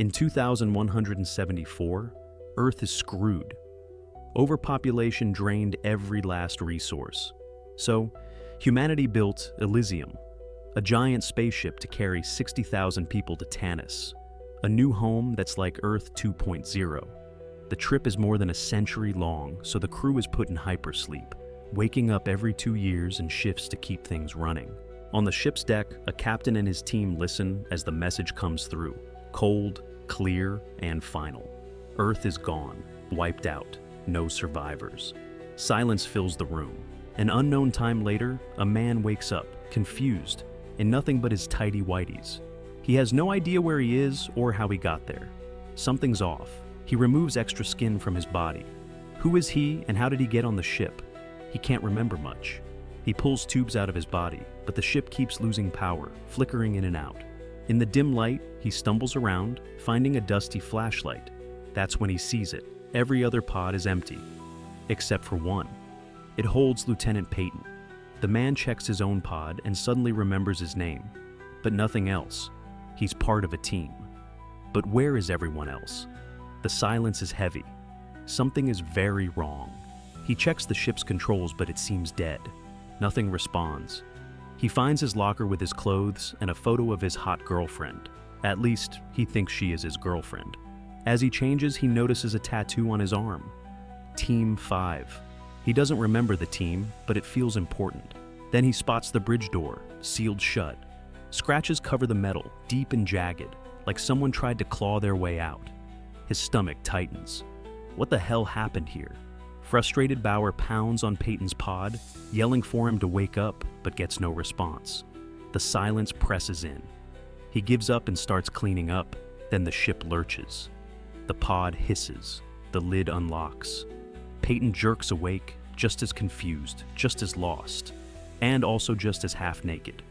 In 2174, Earth is screwed. Overpopulation drained every last resource. So, humanity built Elysium, a giant spaceship to carry 60,000 people to Tannis, a new home that's like Earth 2.0. The trip is more than a century long, so the crew is put in hypersleep, waking up every 2 years in shifts to keep things running. On the ship's deck, a captain and his team listen as the message comes through. Cold, clear, and final. Earth is gone, wiped out, no survivors. Silence fills the room. An unknown time later, a man wakes up, confused, in nothing but his tidy whities. He has no idea where he is or how he got there. Something's off. He removes extra skin from his body. Who is he and how did he get on the ship? He can't remember much. He pulls tubes out of his body, but the ship keeps losing power, flickering in and out. In the dim light, he stumbles around, finding a dusty flashlight. That's when he sees it. Every other pod is empty, except for one. It holds Lieutenant Peyton. The man checks his own pod and suddenly remembers his name, but nothing else. He's part of a team. But where is everyone else? The silence is heavy. Something is very wrong. He checks the ship's controls, but it seems dead. Nothing responds. He finds his locker with his clothes and a photo of his hot girlfriend. At least, he thinks she is his girlfriend. As he changes, he notices a tattoo on his arm. Team 5. He doesn't remember the team, but it feels important. Then he spots the bridge door, sealed shut. Scratches cover the metal, deep and jagged, like someone tried to claw their way out. His stomach tightens. What the hell happened here? Frustrated, Bauer pounds on Peyton's pod, yelling for him to wake up, but gets no response. The silence presses in. He gives up and starts cleaning up, then the ship lurches. The pod hisses. The lid unlocks. Peyton jerks awake, just as confused, just as lost, and also just as half-naked.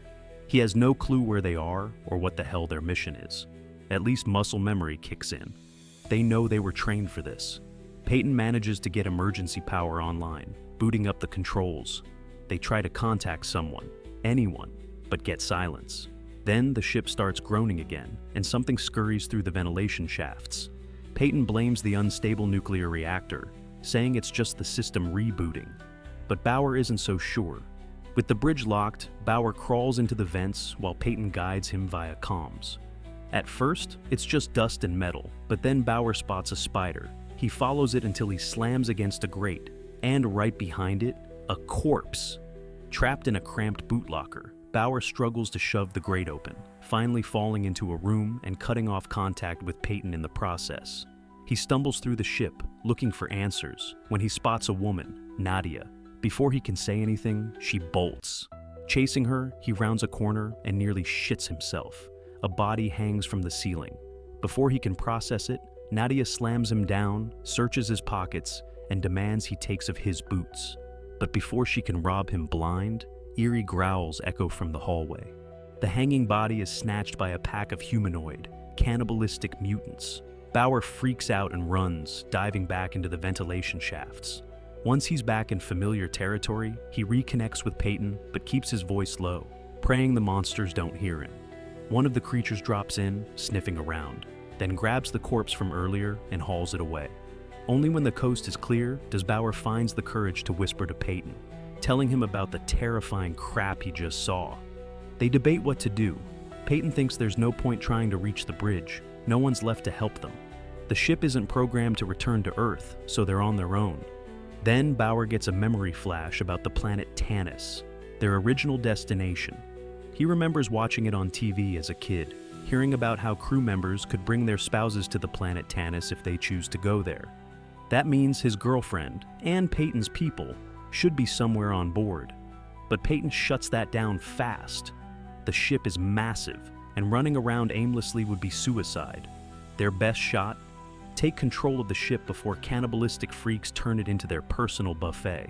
He has no clue where they are or what the hell their mission is. At least muscle memory kicks in. They know they were trained for this. Peyton manages to get emergency power online, booting up the controls. They try to contact someone, anyone, but get silence. Then the ship starts groaning again, and something scurries through the ventilation shafts. Peyton blames the unstable nuclear reactor, saying it's just the system rebooting. But Bauer isn't so sure. With the bridge locked, Bauer crawls into the vents while Peyton guides him via comms. At first, it's just dust and metal, but then Bauer spots a spider. He follows it until he slams against a grate, and right behind it, a corpse. Trapped in a cramped bootlocker, Bauer struggles to shove the grate open, finally falling into a room and cutting off contact with Peyton in the process. He stumbles through the ship, looking for answers, when he spots a woman, Nadia. Before he can say anything, she bolts. Chasing her, he rounds a corner and nearly shits himself. A body hangs from the ceiling. Before he can process it, Nadia slams him down, searches his pockets, and demands he takes of his boots. But before she can rob him blind, eerie growls echo from the hallway. The hanging body is snatched by a pack of humanoid, cannibalistic mutants. Bauer freaks out and runs, diving back into the ventilation shafts. Once he's back in familiar territory, he reconnects with Peyton, but keeps his voice low, praying the monsters don't hear him. One of the creatures drops in, sniffing around, then grabs the corpse from earlier and hauls it away. Only when the coast is clear does Bauer finds the courage to whisper to Peyton, telling him about the terrifying crap he just saw. They debate what to do. Peyton thinks there's no point trying to reach the bridge. No one's left to help them. The ship isn't programmed to return to Earth, so they're on their own. Then Bauer gets a memory flash about the planet Tannis, their original destination. He remembers watching it on TV as a kid, hearing about how crew members could bring their spouses to the planet Tannis if they choose to go there. That means his girlfriend, and Peyton's people, should be somewhere on board. But Peyton shuts that down fast. The ship is massive, and running around aimlessly would be suicide. Their best shot? Take control of the ship before cannibalistic freaks turn it into their personal buffet.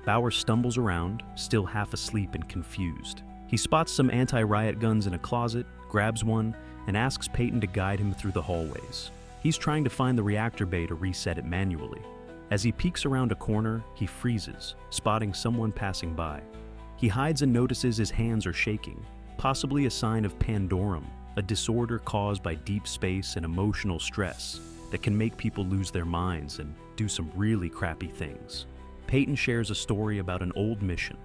Bauer stumbles around, still half asleep and confused. He spots some anti-riot guns in a closet, grabs one, and asks Peyton to guide him through the hallways. He's trying to find the reactor bay to reset it manually. As he peeks around a corner, he freezes, spotting someone passing by. He hides and notices his hands are shaking, possibly a sign of Pandorum, a disorder caused by deep space and emotional stress that can make people lose their minds and do some really crappy things. Peyton shares a story about an old mission.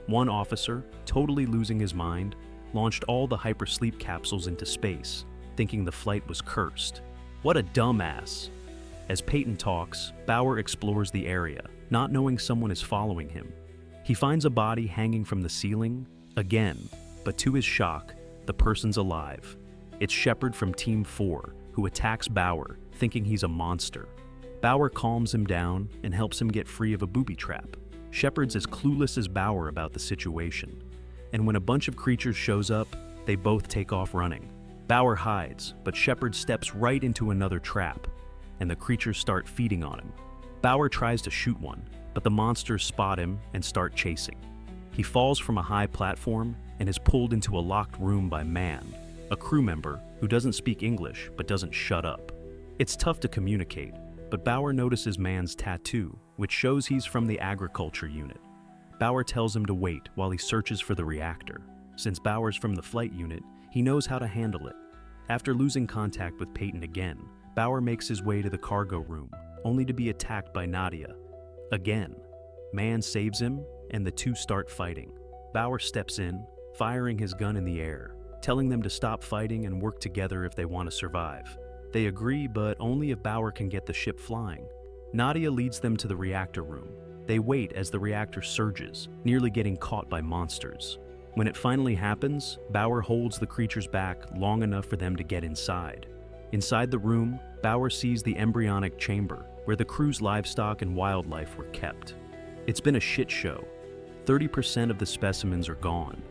One officer, totally losing his mind, launched all the hypersleep capsules into space, thinking the flight was cursed. What a dumbass! As Peyton talks, Bauer explores the area, not knowing someone is following him. He finds a body hanging from the ceiling, again, but to his shock, the person's alive. It's Shepard from Team 4, who attacks Bauer, thinking he's a monster. Bauer calms him down and helps him get free of a booby trap. Shepard's as clueless as Bauer about the situation, and when a bunch of creatures shows up, they both take off running. Bauer hides, but Shepard steps right into another trap, and the creatures start feeding on him. Bauer tries to shoot one, but the monsters spot him and start chasing. He falls from a high platform and is pulled into a locked room by Man, a crew member who doesn't speak English but doesn't shut up. It's tough to communicate, but Bauer notices Man's tattoo, which shows he's from the agriculture unit. Bauer tells him to wait while he searches for the reactor. Since Bauer's from the flight unit, he knows how to handle it. After losing contact with Peyton again, Bauer makes his way to the cargo room, only to be attacked by Nadia. Again, Man saves him, and the two start fighting. Bauer steps in, firing his gun in the air, telling them to stop fighting and work together if they want to survive. They agree, but only if Bauer can get the ship flying. Nadia leads them to the reactor room. They wait as the reactor surges, nearly getting caught by monsters. When it finally happens, Bauer holds the creatures back long enough for them to get inside. Inside the room, Bauer sees the embryonic chamber, where the crew's livestock and wildlife were kept. It's been a shit show. 30% of the specimens are gone,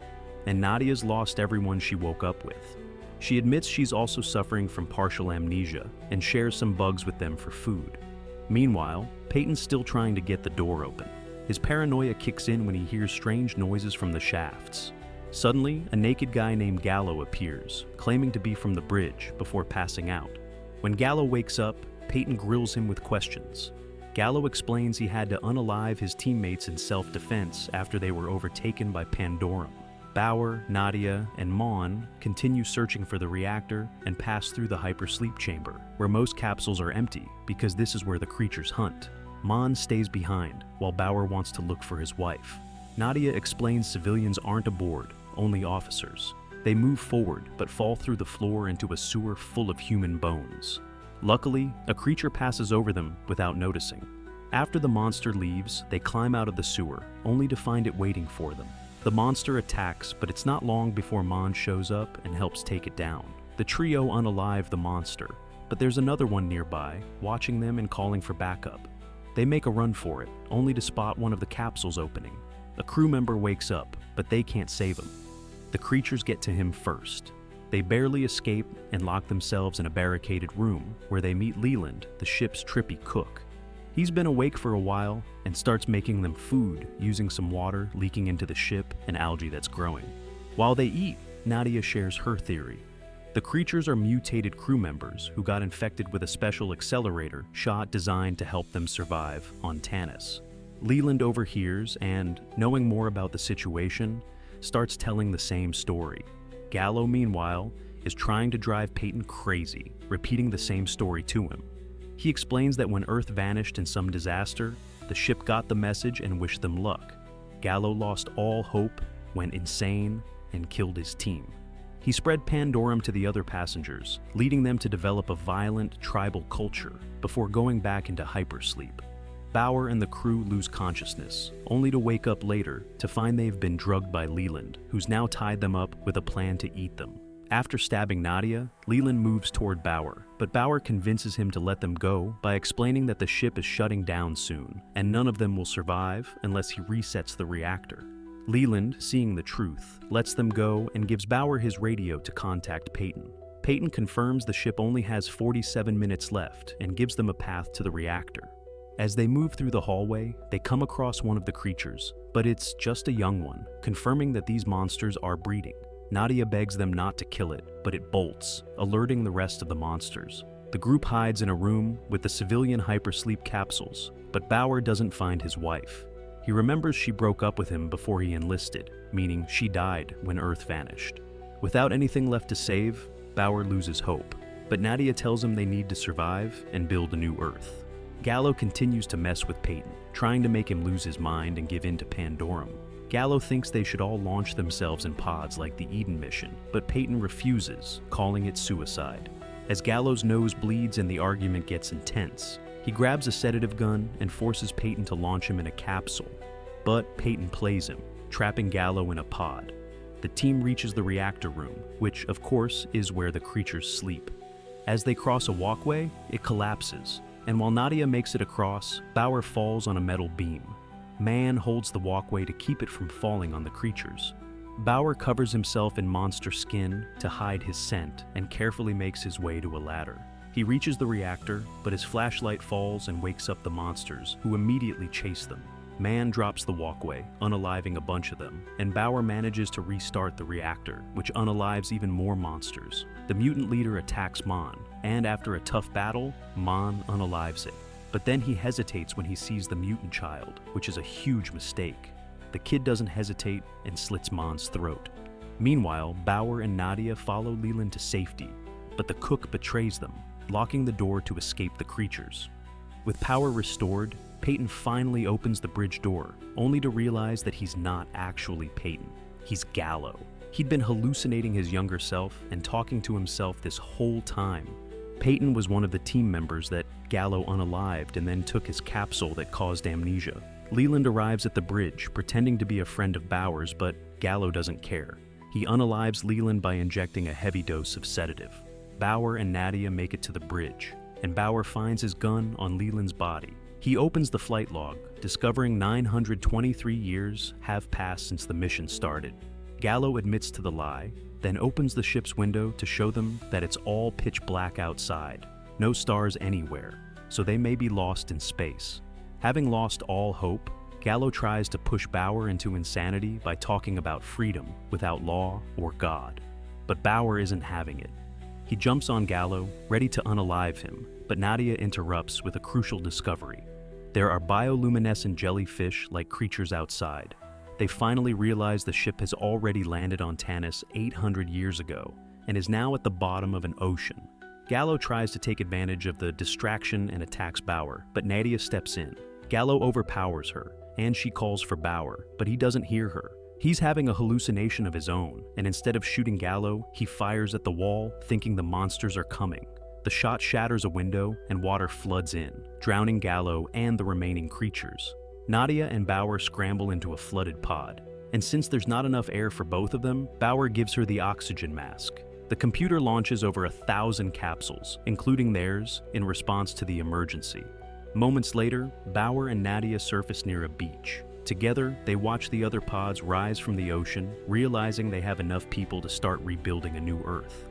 and Nadia's lost everyone she woke up with. She admits she's also suffering from partial amnesia and shares some bugs with them for food. Meanwhile, Peyton's still trying to get the door open. His paranoia kicks in when he hears strange noises from the shafts. Suddenly, a naked guy named Gallo appears, claiming to be from the bridge, before passing out. When Gallo wakes up, Peyton grills him with questions. Gallo explains he had to unalive his teammates in self-defense after they were overtaken by Pandorum. Bauer, Nadia, and Mon continue searching for the reactor and pass through the hypersleep chamber, where most capsules are empty because this is where the creatures hunt. Mon stays behind, while Bauer wants to look for his wife. Nadia explains civilians aren't aboard, only officers. They move forward, but fall through the floor into a sewer full of human bones. Luckily, a creature passes over them without noticing. After the monster leaves, they climb out of the sewer, only to find it waiting for them. The monster attacks, but it's not long before Mon shows up and helps take it down. The trio unalive the monster, but there's another one nearby, watching them and calling for backup. They make a run for it, only to spot one of the capsules opening. A crew member wakes up, but they can't save him. The creatures get to him first. They barely escape and lock themselves in a barricaded room, where they meet Leland, the ship's trippy cook. He's been awake for a while and starts making them food using some water leaking into the ship and algae that's growing. While they eat, Nadia shares her theory. The creatures are mutated crew members who got infected with a special accelerator shot designed to help them survive on Tannis. Leland overhears and, knowing more about the situation, starts telling the same story. Gallo, meanwhile, is trying to drive Peyton crazy, repeating the same story to him. He explains that when Earth vanished in some disaster, the ship got the message and wished them luck. Gallo lost all hope, went insane, and killed his team. He spread Pandorum to the other passengers, leading them to develop a violent, tribal culture before going back into hypersleep. Bauer and the crew lose consciousness, only to wake up later to find they've been drugged by Leland, who's now tied them up with a plan to eat them. After stabbing Nadia, Leland moves toward Bauer, but Bauer convinces him to let them go by explaining that the ship is shutting down soon, and none of them will survive unless he resets the reactor. Leland, seeing the truth, lets them go and gives Bauer his radio to contact Peyton. Peyton confirms the ship only has 47 minutes left and gives them a path to the reactor. As they move through the hallway, they come across one of the creatures, but it's just a young one, confirming that these monsters are breeding. Nadia begs them not to kill it, but it bolts, alerting the rest of the monsters. The group hides in a room with the civilian hypersleep capsules, but Bauer doesn't find his wife. He remembers she broke up with him before he enlisted, meaning she died when Earth vanished. Without anything left to save, Bauer loses hope, but Nadia tells him they need to survive and build a new Earth. Gallo continues to mess with Peyton, trying to make him lose his mind and give in to Pandorum. Gallo thinks they should all launch themselves in pods like the Eden mission, but Peyton refuses, calling it suicide. As Gallo's nose bleeds and the argument gets intense, he grabs a sedative gun and forces Peyton to launch him in a capsule. But Peyton plays him, trapping Gallo in a pod. The team reaches the reactor room, which, of course, is where the creatures sleep. As they cross a walkway, it collapses, and while Nadia makes it across, Bauer falls on a metal beam. Man holds the walkway to keep it from falling on the creatures. Bauer covers himself in monster skin to hide his scent and carefully makes his way to a ladder. He reaches the reactor, but his flashlight falls and wakes up the monsters, who immediately chase them. Man drops the walkway, unaliving a bunch of them, and Bauer manages to restart the reactor, which unalives even more monsters. The mutant leader attacks Mon, and after a tough battle, Mon unalives it. But then he hesitates when he sees the mutant child, which is a huge mistake. The kid doesn't hesitate and slits Mon's throat. Meanwhile, Bauer and Nadia follow Leland to safety, but the cook betrays them, locking the door to escape the creatures. With power restored, Peyton finally opens the bridge door, only to realize that he's not actually Peyton. He's Gallo. He'd been hallucinating his younger self and talking to himself this whole time. Peyton was one of the team members that Gallo unalived and then took his capsule that caused amnesia. Leland arrives at the bridge, pretending to be a friend of Bauer's, but Gallo doesn't care. He unalives Leland by injecting a heavy dose of sedative. Bauer and Nadia make it to the bridge, and Bauer finds his gun on Leland's body. He opens the flight log, discovering 923 years have passed since the mission started. Gallo admits to the lie, then opens the ship's window to show them that it's all pitch black outside, no stars anywhere, so they may be lost in space. Having lost all hope, Gallo tries to push Bauer into insanity by talking about freedom without law or God. But Bauer isn't having it. He jumps on Gallo, ready to unalive him, but Nadia interrupts with a crucial discovery. There are bioluminescent jellyfish-like creatures outside. They finally realize the ship has already landed on Tannis 800 years ago and is now at the bottom of an ocean. Gallo tries to take advantage of the distraction and attacks Bauer, but Nadia steps in. Gallo overpowers her, and she calls for Bauer, but he doesn't hear her. He's having a hallucination of his own, and instead of shooting Gallo, he fires at the wall, thinking the monsters are coming. The shot shatters a window, and water floods in, drowning Gallo and the remaining creatures. Nadia and Bauer scramble into a flooded pod, and since there's not enough air for both of them, Bauer gives her the oxygen mask. The computer launches over 1,000 capsules, including theirs, in response to the emergency. Moments later, Bauer and Nadia surface near a beach. Together, they watch the other pods rise from the ocean, realizing they have enough people to start rebuilding a new Earth.